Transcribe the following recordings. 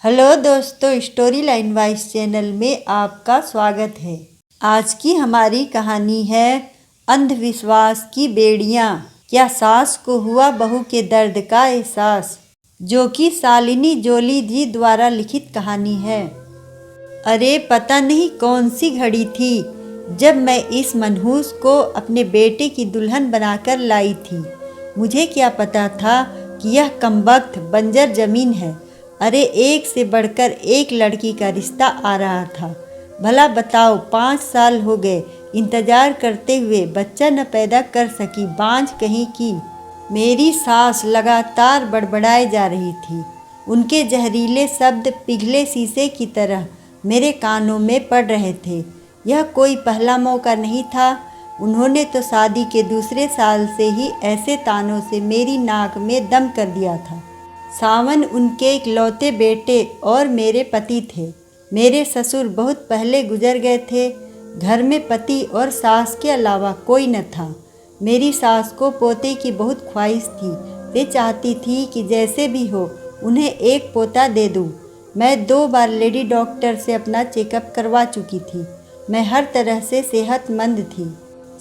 Hello दोस्तों, story line wise channel में आपका स्वागत है। आज की हमारी कहानी है अंधविश्वास की बेड़ियाँ। क्या सास को हुआ बहू के दर्द का एहसास, जो कि शालिनी जोली जी द्वारा लिखित कहानी है। अरे पता नहीं कौन सी घड़ी थी जब मैं इस मनहूस को अपने बेटे की दुल्हन बनाकर लाई थी। मुझे क्या पता था कि यह कमबख्त बंजर जमीन है। अरे एक से बढ़कर एक लड़की का रिश्ता आ रहा था। भला बताओ, 5 साल हो गए इंतजार करते हुए, बच्चा न पैदा कर सकी बांझ कहीं की। मेरी सास लगातार बड़बड़ाए जा रही थी। उनके जहरीले शब्द पिघले शीशे की तरह मेरे कानों में पड़ रहे थे। यह कोई पहला मौका नहीं था। उन्होंने तो शादी के दूसरे साल से ही ऐसे तानों से मेरी नाक में दम कर दिया था। सावन उनके इकलौते बेटे और मेरे पति थे। मेरे ससुर बहुत पहले गुजर गए थे। घर में पति और सास के अलावा कोई न था। मेरी सास को पोते की बहुत ख्वाहिश थी। वे चाहती थी कि जैसे भी हो उन्हें एक पोता दे दूं। मैं 2 बार लेडी डॉक्टर से अपना चेकअप करवा चुकी थी। मैं हर तरह से सेहतमंद थी।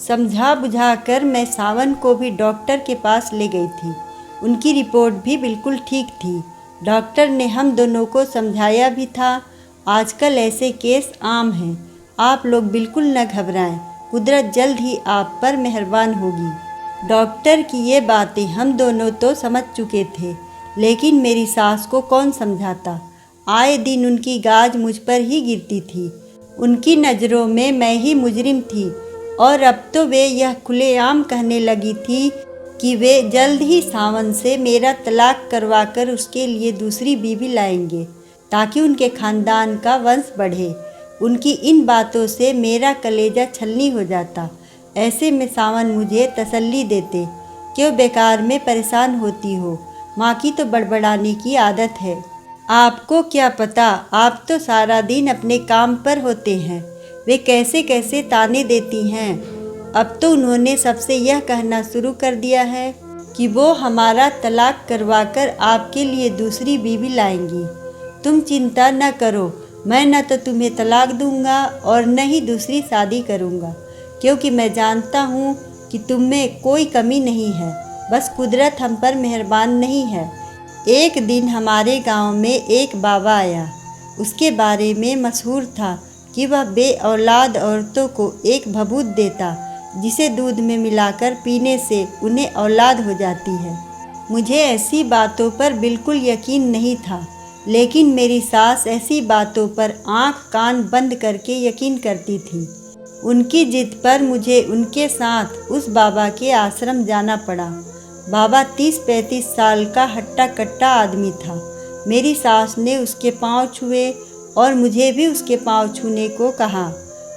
समझा बुझाकर मैं सावन को भी डॉक्टर के पास ले गई थी। उनकी रिपोर्ट भी बिल्कुल ठीक थी। डॉक्टर ने हम दोनों को समझाया भी था, आजकल ऐसे केस आम हैं। आप लोग बिल्कुल न घबराएं, कुदरत जल्द ही आप पर मेहरबान होगी। डॉक्टर की ये बातें हम दोनों तो समझ चुके थे, लेकिन मेरी सास को कौन समझाता। आए दिन उनकी गाज मुझ पर ही गिरती थी। उनकी नज़रों में मैं ही मुजरिम थी, और अब तो वे यह खुलेआम कहने लगी थी कि वे जल्द ही सावन से मेरा तलाक करवाकर उसके लिए दूसरी बीवी लाएंगे, ताकि उनके खानदान का वंश बढ़े। उनकी इन बातों से मेरा कलेजा छलनी हो जाता। ऐसे में सावन मुझे तसल्ली देते, क्यों बेकार में परेशान होती हो, माँ की तो बड़बड़ाने की आदत है। आपको क्या पता, आप तो सारा दिन अपने काम पर होते हैं। वे कैसे कैसे ताने देती हैं। अब तो उन्होंने सबसे यह कहना शुरू कर दिया है कि वो हमारा तलाक करवाकर आपके लिए दूसरी बीवी लाएंगी। तुम चिंता न करो, मैं न तो तुम्हें तलाक दूंगा और न ही दूसरी शादी करूंगा, क्योंकि मैं जानता हूँ कि तुम में कोई कमी नहीं है। बस कुदरत हम पर मेहरबान नहीं है। एक दिन हमारे गांव में एक बाबा आया। उसके बारे में मशहूर था कि वह बेऔलाद औरतों को एक भभूत देता, जिसे दूध में मिलाकर पीने से उन्हें औलाद हो जाती है। मुझे ऐसी बातों पर बिल्कुल यकीन नहीं था, लेकिन मेरी सास ऐसी बातों पर आंख कान बंद करके यकीन करती थी। उनकी जिद पर मुझे उनके साथ उस बाबा के आश्रम जाना पड़ा। बाबा 30-35 साल का हट्टा कट्टा आदमी था। मेरी सास ने उसके पांव छुए और मुझे भी उसके पांव छूने को कहा।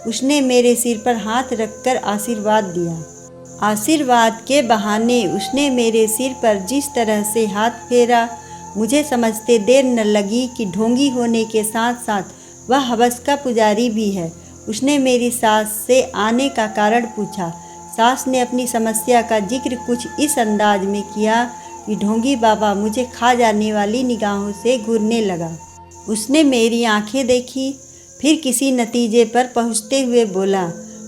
उसने मेरे सिर पर हाथ रखकर आशीर्वाद दिया। आशीर्वाद के बहाने उसने मेरे सिर पर जिस तरह से हाथ फेरा, मुझे समझते देर न लगी कि ढोंगी होने के साथ साथ वह हवस का पुजारी भी है। उसने मेरी सास से आने का कारण पूछा। सास ने अपनी समस्या का जिक्र कुछ इस अंदाज में किया कि ढोंगी बाबा मुझे खा जाने वाली निगाहों से घूरने लगा। उसने मेरी आंखें देखी, फिर किसी नतीजे पर पहुंचते हुए बोला,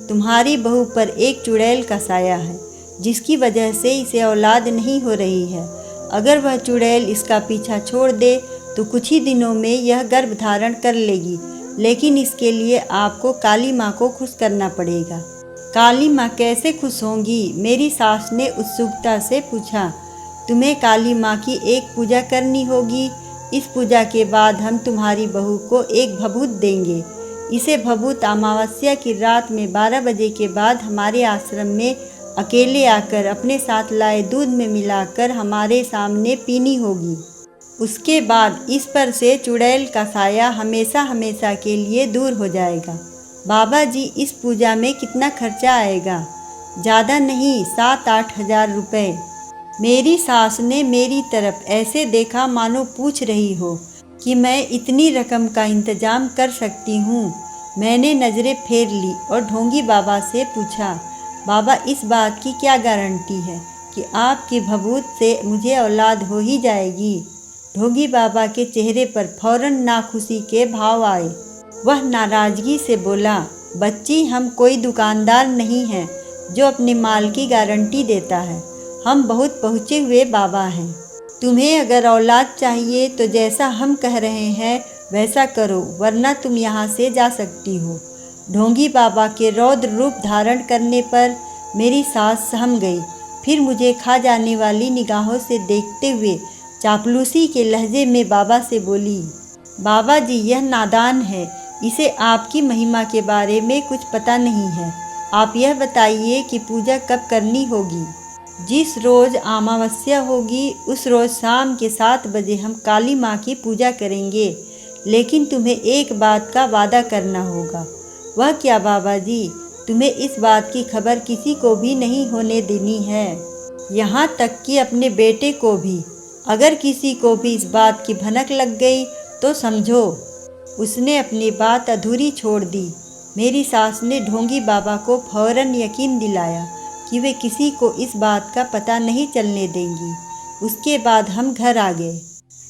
तुम्हारी बहू पर एक चुड़ैल का साया है, जिसकी वजह से इसे औलाद नहीं हो रही है। अगर वह चुड़ैल इसका पीछा छोड़ दे तो कुछ ही दिनों में यह गर्भ धारण कर लेगी, लेकिन इसके लिए आपको काली माँ को खुश करना पड़ेगा। काली माँ कैसे खुश होंगी? मेरी सास ने उत्सुकता से पूछा। तुम्हें काली माँ की एक पूजा करनी होगी। इस पूजा के बाद हम तुम्हारी बहू को एक भभूत देंगे। इसे भभूत अमावस्या की रात में 12 बजे के बाद हमारे आश्रम में अकेले आकर अपने साथ लाए दूध में मिलाकर हमारे सामने पीनी होगी। उसके बाद इस पर से चुड़ैल का साया हमेशा हमेशा के लिए दूर हो जाएगा। बाबा जी, इस पूजा में कितना खर्चा आएगा? ज़्यादा नहीं, 7-8 हज़ार रुपये। मेरी सास ने मेरी तरफ ऐसे देखा मानो पूछ रही हो कि मैं इतनी रकम का इंतजाम कर सकती हूँ। मैंने नज़रें फेर ली और ढोंगी बाबा से पूछा, बाबा इस बात की क्या गारंटी है कि आपकी भभूत से मुझे औलाद हो ही जाएगी? ढोंगी बाबा के चेहरे पर फौरन नाखुशी के भाव आए। वह नाराज़गी से बोला, बच्ची, हम कोई दुकानदार नहीं हैं जो अपने माल की गारंटी देता है। हम बहुत पहुँचे हुए बाबा हैं। तुम्हें अगर औलाद चाहिए तो जैसा हम कह रहे हैं वैसा करो, वरना तुम यहाँ से जा सकती हो। ढोंगी बाबा के रौद्र रूप धारण करने पर मेरी सास सहम गई। फिर मुझे खा जाने वाली निगाहों से देखते हुए चापलूसी के लहजे में बाबा से बोली, बाबा जी, यह नादान है, इसे आपकी महिमा के बारे में कुछ पता नहीं है। आप यह बताइए कि पूजा कब करनी होगी। जिस रोज़ अमावस्या होगी उस रोज़ शाम के 7 बजे हम काली माँ की पूजा करेंगे, लेकिन तुम्हें एक बात का वादा करना होगा। वह क्या बाबा जी? तुम्हें इस बात की खबर किसी को भी नहीं होने देनी है, यहाँ तक कि अपने बेटे को भी। अगर किसी को भी इस बात की भनक लग गई तो समझो उसने अपनी बात अधूरी छोड़ दी। मेरी सास ने ढोंगी बाबा को फौरन यकीन दिलाया कि वे किसी को इस बात का पता नहीं चलने देंगी। उसके बाद हम घर आ गए।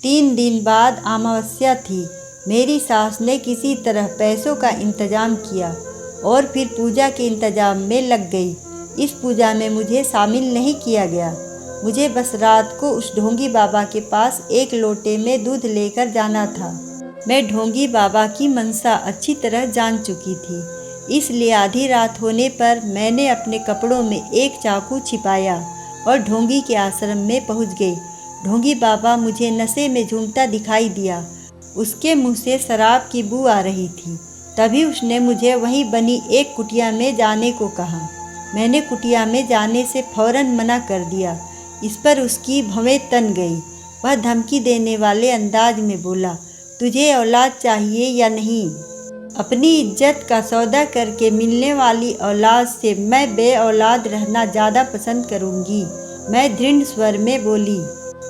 3 दिन बाद अमावस्या थी। मेरी सास ने किसी तरह पैसों का इंतजाम किया और फिर पूजा के इंतजाम में लग गई। इस पूजा में मुझे शामिल नहीं किया गया। मुझे बस रात को उस ढोंगी बाबा के पास एक लोटे में दूध लेकर जाना था। मैं ढोंगी बाबा की मनसा अच्छी तरह जान चुकी थी, इसलिए आधी रात होने पर मैंने अपने कपड़ों में एक चाकू छिपाया और ढोंगी के आश्रम में पहुंच गई। ढोंगी बाबा मुझे नशे में झूमता दिखाई दिया। उसके मुंह से शराब की बू आ रही थी। तभी उसने मुझे वहीं बनी एक कुटिया में जाने को कहा। मैंने कुटिया में जाने से फौरन मना कर दिया। इस पर उसकी भवें तन गई। वह धमकी देने वाले अंदाज में बोला, तुझे औलाद चाहिए या नहीं? अपनी इज्जत का सौदा करके मिलने वाली औलाद से मैं बे औलाद रहना ज़्यादा पसंद करूँगी। मैं दृढ़ स्वर में बोली,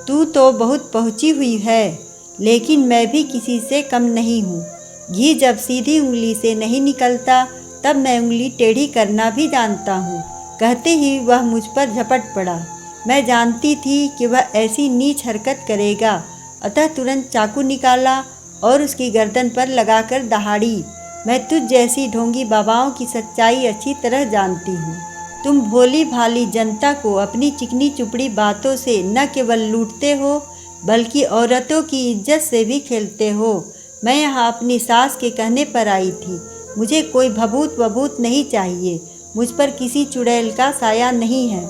तू तो बहुत पहुँची हुई है, लेकिन मैं भी किसी से कम नहीं हूँ। घी जब सीधी उंगली से नहीं निकलता तब मैं उंगली टेढ़ी करना भी जानता हूँ। कहते ही वह मुझ पर झपट पड़ा। मैं जानती थी कि वह ऐसी नीच हरकत करेगा, अतः तुरंत चाकू निकाला और उसकी गर्दन पर लगाकर दहाड़ी। मैं तुझ जैसी ढोंगी बाबाओं की सच्चाई अच्छी तरह जानती हूँ। तुम भोली भाली जनता को अपनी चिकनी चुपड़ी बातों से न केवल लूटते हो बल्कि औरतों की इज्जत से भी खेलते हो। मैं यहाँ अपनी सास के कहने पर आई थी। मुझे कोई भभूत वभूत नहीं चाहिए। मुझ पर किसी चुड़ैल का साया नहीं है।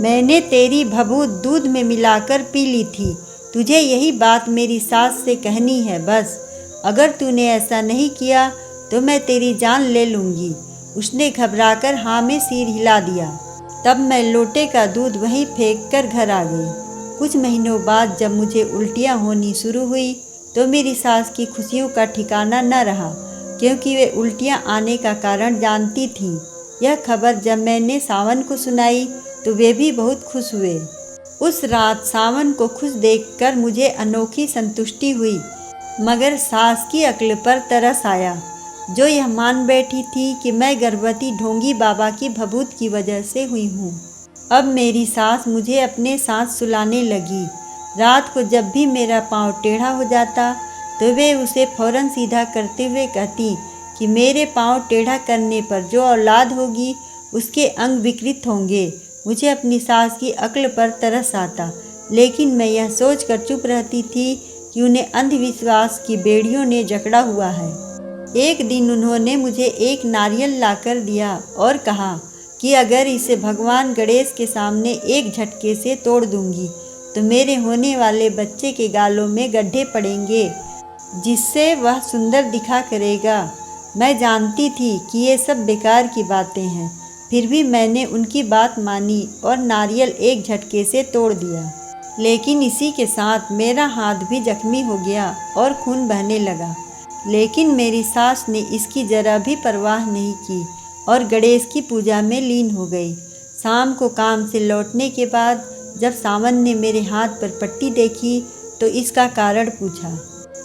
मैंने तेरी भभूत दूध में मिलाकर पी ली थी। तुझे यही बात मेरी सास से कहनी है बस। अगर तूने ऐसा नहीं किया तो मैं तेरी जान ले लूँगी। उसने घबराकर हाँ में सिर हिला दिया। तब मैं लोटे का दूध वहीं फेंक कर घर आ गई। कुछ महीनों बाद जब मुझे उल्टियाँ होनी शुरू हुई तो मेरी सास की खुशियों का ठिकाना न रहा, क्योंकि वे उल्टियाँ आने का कारण जानती थीं। यह खबर जब मैंने सावन को सुनाई तो वे भी बहुत खुश हुए। उस रात सावन को खुश देखकर मुझे अनोखी संतुष्टि हुई, मगर सास की अक्ल पर तरस आया, जो यह मान बैठी थी कि मैं गर्भवती ढोंगी बाबा की भभूत की वजह से हुई हूँ। अब मेरी सास मुझे अपने साथ सुलाने लगी। रात को जब भी मेरा पाँव टेढ़ा हो जाता तो वे उसे फौरन सीधा करते हुए कहती कि मेरे पाँव टेढ़ा करने पर जो औलाद होगी उसके अंग विकृत होंगे। मुझे अपनी सास की अक्ल पर तरस आता, लेकिन मैं यह सोचकर चुप रहती थी कि उन्हें अंधविश्वास की बेड़ियों ने जकड़ा हुआ है। एक दिन उन्होंने मुझे एक नारियल लाकर दिया और कहा कि अगर इसे भगवान गणेश के सामने एक झटके से तोड़ दूंगी तो मेरे होने वाले बच्चे के गालों में गड्ढे पड़ेंगे, जिससे वह सुंदर दिखा करेगा। मैं जानती थी कि ये सब बेकार की बातें हैं, फिर भी मैंने उनकी बात मानी और नारियल एक झटके से तोड़ दिया। लेकिन इसी के साथ मेरा हाथ भी जख्मी हो गया और खून बहने लगा। लेकिन मेरी सास ने इसकी जरा भी परवाह नहीं की और गणेश की पूजा में लीन हो गई। शाम को काम से लौटने के बाद जब सावन ने मेरे हाथ पर पट्टी देखी तो इसका कारण पूछा।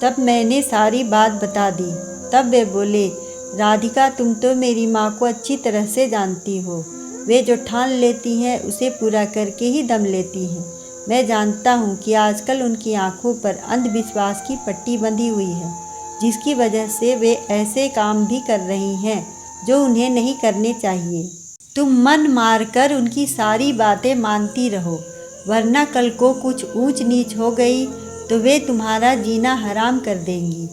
तब मैंने सारी बात बता दी। तब वे बोले, राधिका, तुम तो मेरी माँ को अच्छी तरह से जानती हो। वे जो ठान लेती हैं उसे पूरा करके ही दम लेती हैं। मैं जानता हूँ कि आजकल उनकी आंखों पर अंधविश्वास की पट्टी बंधी हुई है, जिसकी वजह से वे ऐसे काम भी कर रही हैं जो उन्हें नहीं करने चाहिए। तुम मन मारकर उनकी सारी बातें मानती रहो, वरना कल को कुछ ऊंच नीच हो गई तो वे तुम्हारा जीना हराम कर देंगी।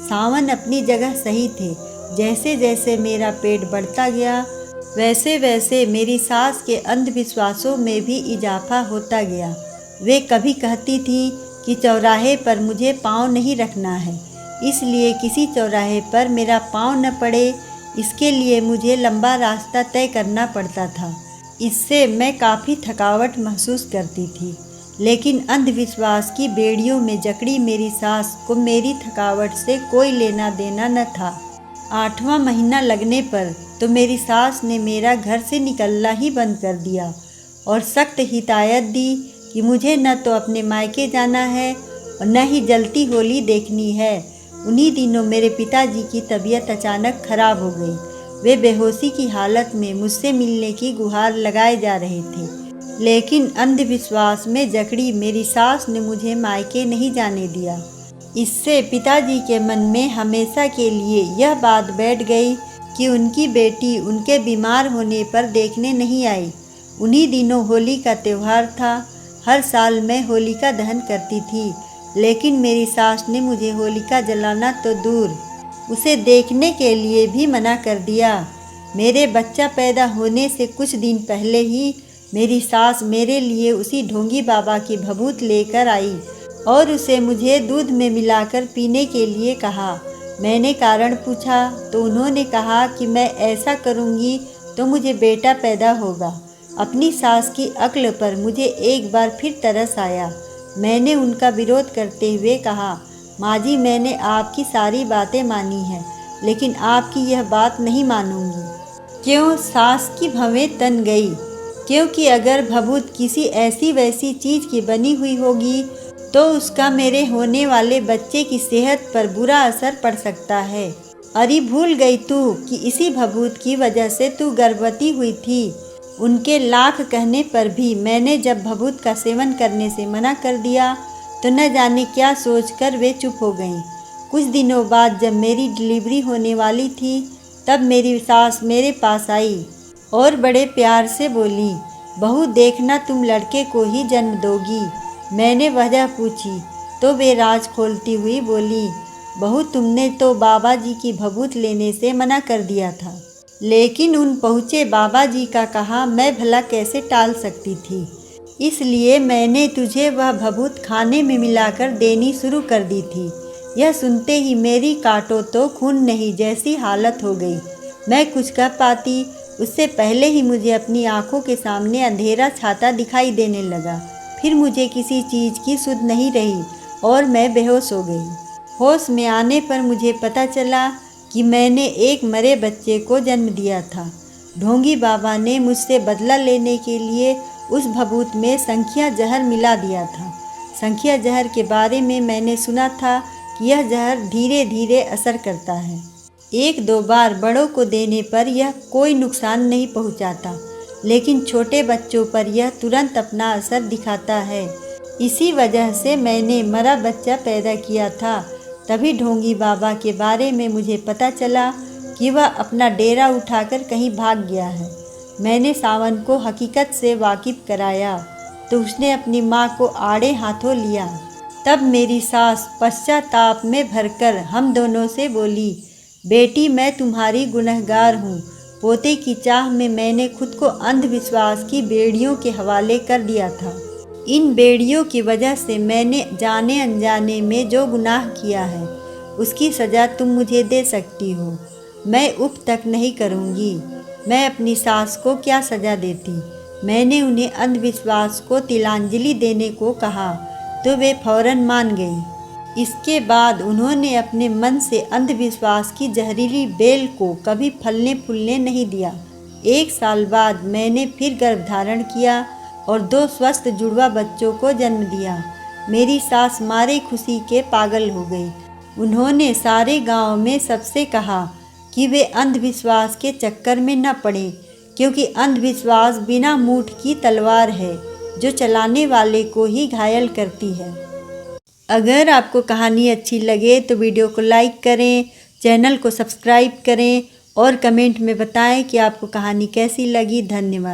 सावन अपनी जगह सही थे। जैसे जैसे मेरा पेट बढ़ता गया वैसे वैसे मेरी सास के अंधविश्वासों में भी इजाफा होता गया। वे कभी कहती थी कि चौराहे पर मुझे पाँव नहीं रखना है, इसलिए किसी चौराहे पर मेरा पाँव न पड़े, इसके लिए मुझे लंबा रास्ता तय करना पड़ता था। इससे मैं काफ़ी थकावट महसूस करती थी, लेकिन अंधविश्वास की बेड़ियों में जकड़ी मेरी सास को मेरी थकावट से कोई लेना देना न था। 8वां महीना लगने पर तो मेरी सास ने मेरा घर से निकलना ही बंद कर दिया और सख्त हिदायत दी कि मुझे न तो अपने मायके जाना है और न ही जलती होली देखनी है। उन्हीं दिनों मेरे पिताजी की तबीयत अचानक खराब हो गई। वे बेहोशी की हालत में मुझसे मिलने की गुहार लगाए जा रहे थे, लेकिन अंधविश्वास में जकड़ी मेरी सास ने मुझे मायके नहीं जाने दिया। इससे पिताजी के मन में हमेशा के लिए यह बात बैठ गई कि उनकी बेटी उनके बीमार होने पर देखने नहीं आई। उन्हीं दिनों होली का त्यौहार था। हर साल मैं होलिका दहन करती थी, लेकिन मेरी सास ने मुझे होलिका जलाना तो दूर, उसे देखने के लिए भी मना कर दिया। मेरे बच्चा पैदा होने से कुछ दिन पहले ही मेरी सास मेरे लिए उसी ढोंगी बाबा की भभूत लेकर आई और उसे मुझे दूध में मिलाकर पीने के लिए कहा। मैंने कारण पूछा तो उन्होंने कहा कि मैं ऐसा करूँगी तो मुझे बेटा पैदा होगा। अपनी सास की अक्ल पर मुझे एक बार फिर तरस आया। मैंने उनका विरोध करते हुए कहा, माँ जी, मैंने आपकी सारी बातें मानी हैं, लेकिन आपकी यह बात नहीं मानूंगी। क्यों? सास की भवें तन गई, क्योंकि अगर भभूत किसी ऐसी वैसी चीज़ की बनी हुई होगी तो उसका मेरे होने वाले बच्चे की सेहत पर बुरा असर पड़ सकता है। अरे भूल गई तू कि इसी भभूत की वजह से तू गर्भवती हुई थी। उनके लाख कहने पर भी मैंने जब भभूत का सेवन करने से मना कर दिया तो न जाने क्या सोचकर वे चुप हो गईं। कुछ दिनों बाद जब मेरी डिलीवरी होने वाली थी तब मेरी सास मेरे पास आई और बड़े प्यार से बोली, बहू देखना, तुम लड़के को ही जन्म दोगी। मैंने वजह पूछी तो वे राज खोलती हुई बोली, बहू तुमने तो बाबा जी की भभूत लेने से मना कर दिया था, लेकिन उन पहुँचे बाबा जी का कहा मैं भला कैसे टाल सकती थी, इसलिए मैंने तुझे वह भभूत खाने में मिलाकर देनी शुरू कर दी थी। यह सुनते ही मेरी काटो तो खून नहीं जैसी हालत हो गई। मैं कुछ कह पाती उससे पहले ही मुझे अपनी आंखों के सामने अंधेरा छाता दिखाई देने लगा। फिर मुझे किसी चीज़ की सुध नहीं रही और मैं बेहोश हो गई। होश में आने पर मुझे पता चला कि मैंने एक मरे बच्चे को जन्म दिया था। ढोंगी बाबा ने मुझसे बदला लेने के लिए उस भभूत में संख्या जहर मिला दिया था। संख्या जहर के बारे में मैंने सुना था कि यह जहर धीरे धीरे असर करता है। 1-2 बार बड़ों को देने पर यह कोई नुकसान नहीं पहुंचाता, लेकिन छोटे बच्चों पर यह तुरंत अपना असर दिखाता है। इसी वजह से मैंने मरा बच्चा पैदा किया था। तभी ढोंगी बाबा के बारे में मुझे पता चला कि वह अपना डेरा उठाकर कहीं भाग गया है। मैंने सावन को हकीकत से वाकिफ कराया तो उसने अपनी माँ को आड़े हाथों लिया। तब मेरी सास पश्चाताप में भरकर हम दोनों से बोली, बेटी मैं तुम्हारी गुनहगार हूँ। पोते की चाह में मैंने खुद को अंधविश्वास की बेड़ियों के हवाले कर दिया था। इन बेड़ियों की वजह से मैंने जाने अनजाने में जो गुनाह किया है उसकी सज़ा तुम मुझे दे सकती हो। मैं उफ तक नहीं करूँगी। मैं अपनी सास को क्या सज़ा देती। मैंने उन्हें अंधविश्वास को तिलांजलि देने को कहा तो वे फौरन मान गई। इसके बाद उन्होंने अपने मन से अंधविश्वास की जहरीली बेल को कभी फलने फूलने नहीं दिया। 1 साल बाद मैंने फिर गर्भधारण किया और 2 स्वस्थ जुड़वा बच्चों को जन्म दिया। मेरी सास मारे खुशी के पागल हो गई। उन्होंने सारे गांव में सबसे कहा कि वे अंधविश्वास के चक्कर में न पड़ें, क्योंकि अंधविश्वास बिना मूठ की तलवार है। जो चलाने वाले को ही घायल करती है। अगर आपको कहानी अच्छी लगे तो वीडियो को लाइक करें, चैनल को सब्सक्राइब करें और कमेंट में बताएं कि आपको कहानी कैसी लगी। धन्यवाद।